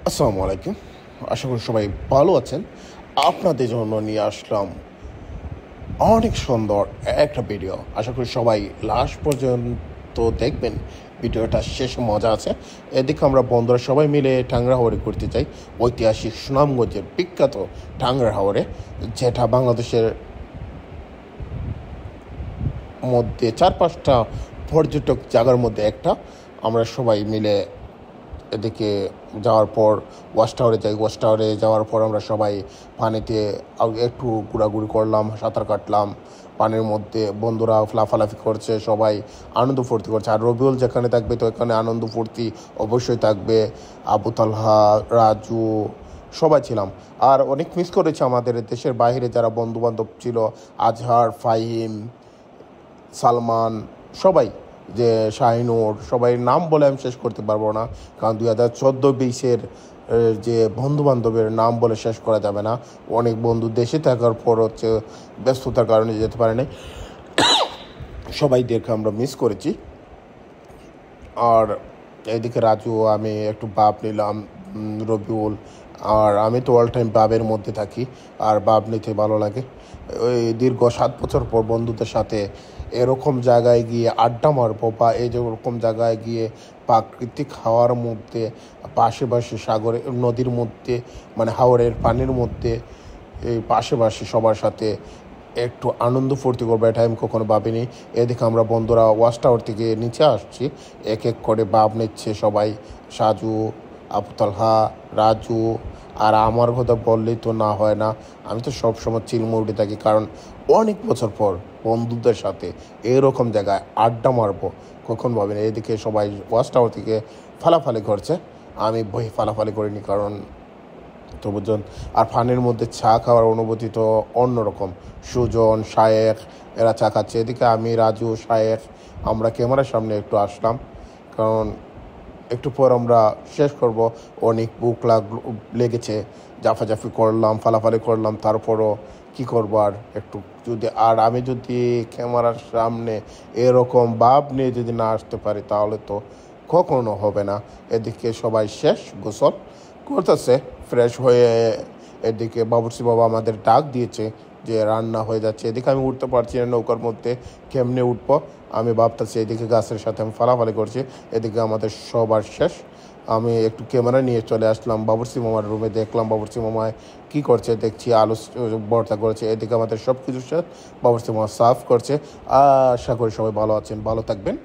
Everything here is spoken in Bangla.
আসসালামু আলাইকুম। আশা করি সবাই ভালো আছেন। আপনাদের জন্য নিয়ে আসলাম অনেক সুন্দর একটা ভিডিও। আশা করি সবাই লাস্ট পর্যন্ত দেখবেন। ভিডিওটা শেষে মজা আছে। এদিকে আমরা বন্ধুরা সবাই মিলে টাংরা হাওরে ঘুরতে যাই। ঐতিহাসিক সুনামগঞ্জের বিখ্যাত টাংরা হাওরে, যেটা বাংলাদেশের মধ্যে ৪-৫টা পর্যটক জায়গার মধ্যে একটা। আমরা সবাই মিলে এদিকে যাওয়ার পর ওয়াচ টাওয়ারে যাই। ওয়াচ টাওয়ারে যাওয়ার পর আমরা সবাই পানিতে একটু ঘোরাঘুরি করলাম, সাঁতার কাটলাম পানির মধ্যে। বন্ধুরা লাফালাফি করছে, সবাই আনন্দ ফুর্তি করছে। আর রবিউল যেখানে থাকবে তো এখানে আনন্দ ফুর্তি অবশ্যই থাকবে। আবু তালহা, রাজু, সবাই ছিলাম। আর অনেক মিস করেছি আমাদের দেশের বাইরে যারা বন্ধুবান্ধব ছিল, আজহার, ফাহিম, সালমান, সবাই, যে শাহিনুর, সবাই নাম বলে আমি শেষ করতে পারবো না, কারণ 2014-20 যে বন্ধুবান্ধবের নাম বলে শেষ করা যাবে না। অনেক বন্ধু দেশে থাকার পর ব্যস্ততার কারণে যেতে পারে নাই। সবাইদেরকে আমরা মিস করেছি। আর এদিকে রাজু, আমি একটু বাপ নিলাম, রবিউল। আর আমি তো অল টাইম বাবের মধ্যে থাকি, আর বাপ নিতে ভালো লাগে। ওই দীর্ঘ 7 বছর পর বন্ধুদের সাথে এরকম জায়গায় গিয়ে আড্ডা মারবো, বা এই যে ওরকম জায়গায় গিয়ে প্রাকৃতিক হাওয়ার মধ্যে, পাশে পাশে সাগরে, নদীর মধ্যে, মানে হাওরের পানির মধ্যে, এই পাশে পাশে সবার সাথে একটু আনন্দ ফুর্তি করবো, এটা আমি কখনো ভাবিনি। এদিকে আমরা বন্ধুরা ওয়াচ টাওয়ার থেকে নিচে আসছি, এক এক করে বাপ নিচ্ছে সবাই। সাজু, আবু তালহা, রাজু। আর আমার কথা বললেই তো না হয় না, আমি তো সবসময় চিলমুড়ি থাকি, কারণ অনেক বছর পর বন্ধুদের সাথে এরকম জায়গায় আড্ডা মারবো কখন ভাবিনি। এদিকে সবাই ওয়াচ টাওয়ার থেকে ফালাফালি করছে, আমি বই ফালাফালি করিনি, কারণ তো বুঝছেন। আর ফানের মধ্যে চা খাওয়ার অনুভূতি তো অন্যরকম। সুজন, শায়েখ এরা চা খাচ্ছে, এদিকে আমি, রাজু, শায়েখ আমরা ক্যামেরার সামনে একটু আসলাম, কারণ একটু পর আমরা শেষ করব। অনেক বুক লেগেছে, জাফাজাফি করলাম, ফালাফালি করলাম, তারপরও কি করবো আর একটু। যদি আর আমি যদি ক্যামেরার সামনে এরকম ভাব নিয়ে যদি না আসতে পারি তাহলে তো কখনো হবে না। এদিকে সবাই শেষ গোসল করতেছে, ফ্রেশ হয়ে। এদিকে বাবুর্চি বাবা আমাদের ডাক দিয়েছে যে রান্না হয়ে যাচ্ছে। এদিকে আমি উঠতে পারছি না নৌকার মধ্যে, কেমনে উঠবো আমি ভাবতেছি। এদিকে গাছের সাথে আমি ফালাফালি করছি। এদিকে আমাদের সবার শেষ। আমি একটু ক্যামেরা নিয়ে চলে আসলাম বাবুর্চি মামার রুমে, দেখলাম বাবুর্চি মামায় কী করছে, দেখছি আলু ভর্তা করেছে। এদিকে আমাদের সব কিছু শেষ, বাবুর্চি মামা সার্ভ করছে। আশা করি সবাই ভালো আছেন, ভালো থাকবেন।